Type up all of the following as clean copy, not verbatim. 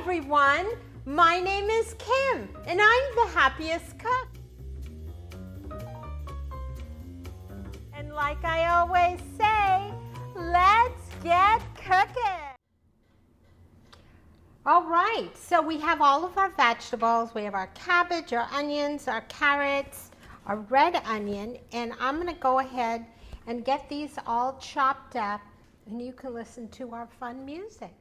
everyone, my name is Kim and I'm the happiest cook. And like I always say, let's get cooking. All right, so we have all of our vegetables. We have our cabbage, our onions, our carrots, our red onion, and I'm gonna go ahead and get these all chopped up and you can listen to our fun music.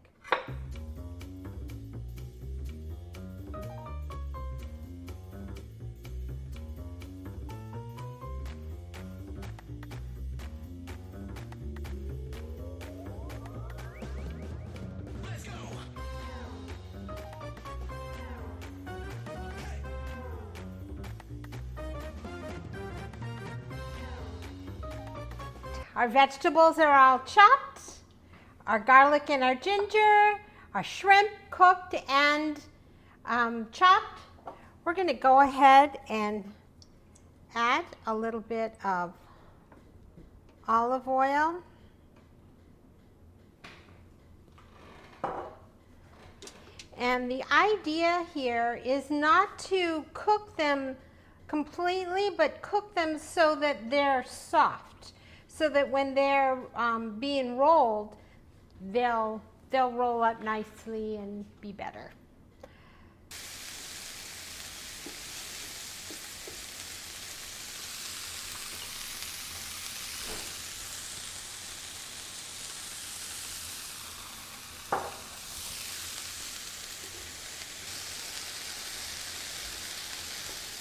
Our vegetables are all chopped, our garlic and our ginger, our shrimp cooked and chopped. We're going to go ahead and add a little bit of olive oil. And the idea here is not to cook them completely, but cook them so that they're soft. So that when they're being rolled, they'll roll up nicely and be better.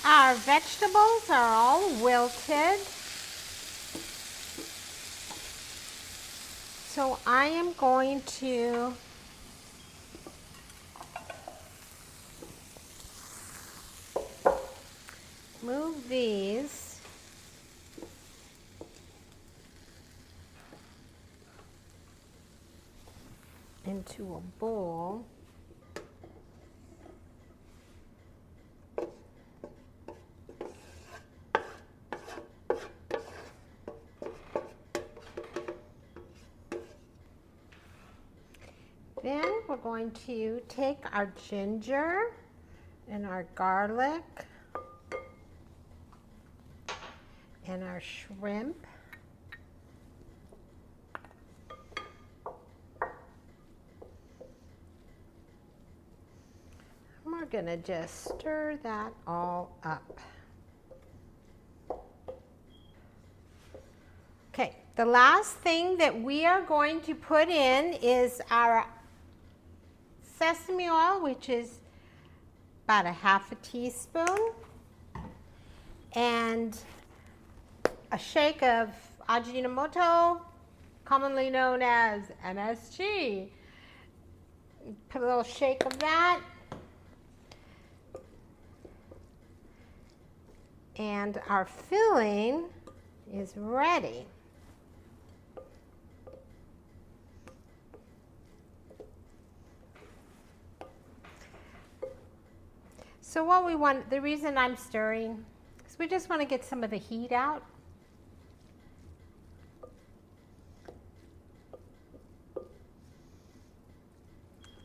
Our vegetables are all wilted. So I am going to move these into a bowl. Then we're going to take our ginger and our garlic and our shrimp. And we're going to just stir that all up. Okay, the last thing that we are going to put in is our sesame oil, which is about a half a teaspoon, and a shake of Ajinamoto, commonly known as MSG. Put a little shake of that. And our filling is ready. So what we want, the reason I'm stirring is we just want to get some of the heat out.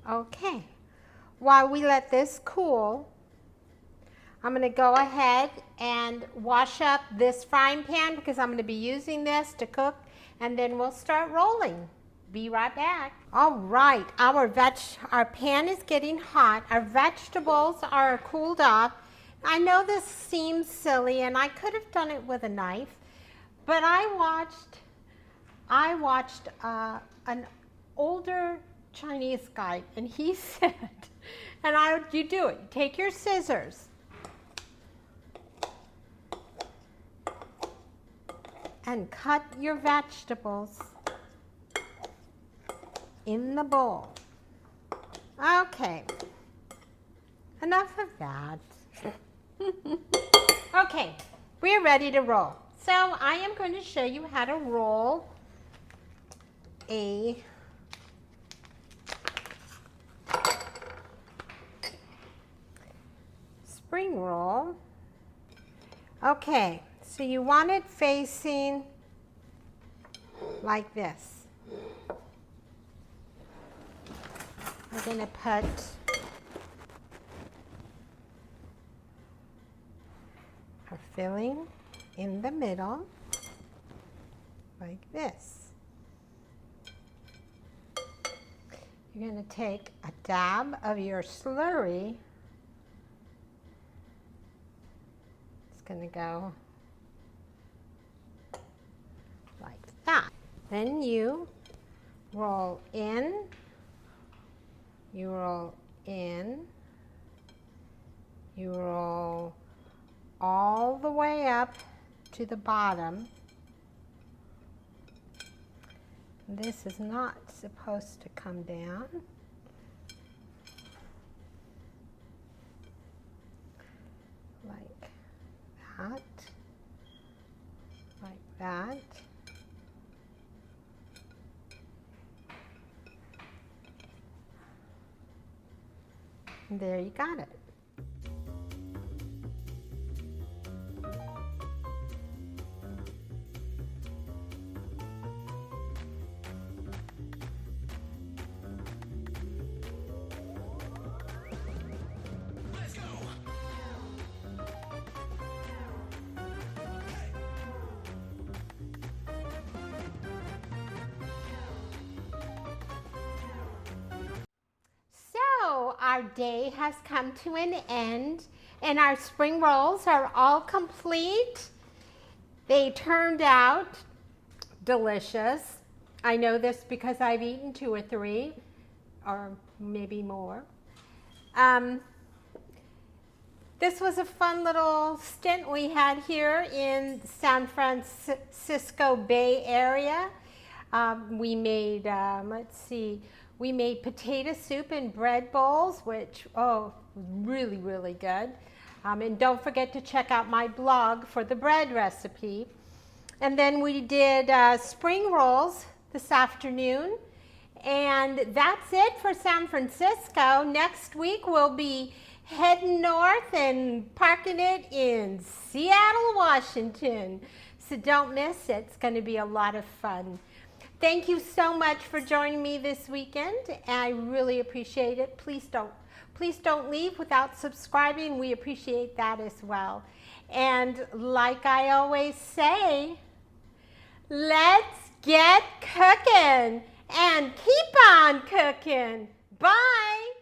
Okay, while we let this cool, I'm going to go ahead and wash up this frying pan because I'm going to be using this to cook, and then we'll start rolling. Be right back. All right, our pan is getting hot. Our vegetables are cooled off. I know this seems silly, and I could have done it with a knife, but I watched an older Chinese guy, and he said, you do it. You take your scissors and cut your vegetables in the bowl. Okay, enough of that. Okay, we're ready to roll. So I am going to show you how to roll a spring roll. Okay, so you want it facing like this. We're going to put filling in the middle like this. You're going to take a dab of your slurry. It's going to go like that. Then you roll in, you roll in, you roll all the way up to the bottom. This is not supposed to come down. Like that. Like that. And there you got it. So our day has come to an end and our spring rolls are all complete. They turned out delicious. I know this because I've eaten 2 or 3 or maybe more. This was a fun little stint we had here in San Francisco Bay Area. We made, let's see, we made potato soup in bread bowls, which, was really, really good. And don't forget to check out my blog for the bread recipe. And then we did spring rolls this afternoon. And that's it for San Francisco. Next week we'll be heading north and parking it in Seattle, Washington. So don't miss it. It's going to be a lot of fun. Thank you so much for joining me this weekend. I really appreciate it. Please don't leave without subscribing. We appreciate that as well. And like I always say, let's get cooking and keep on cooking. Bye.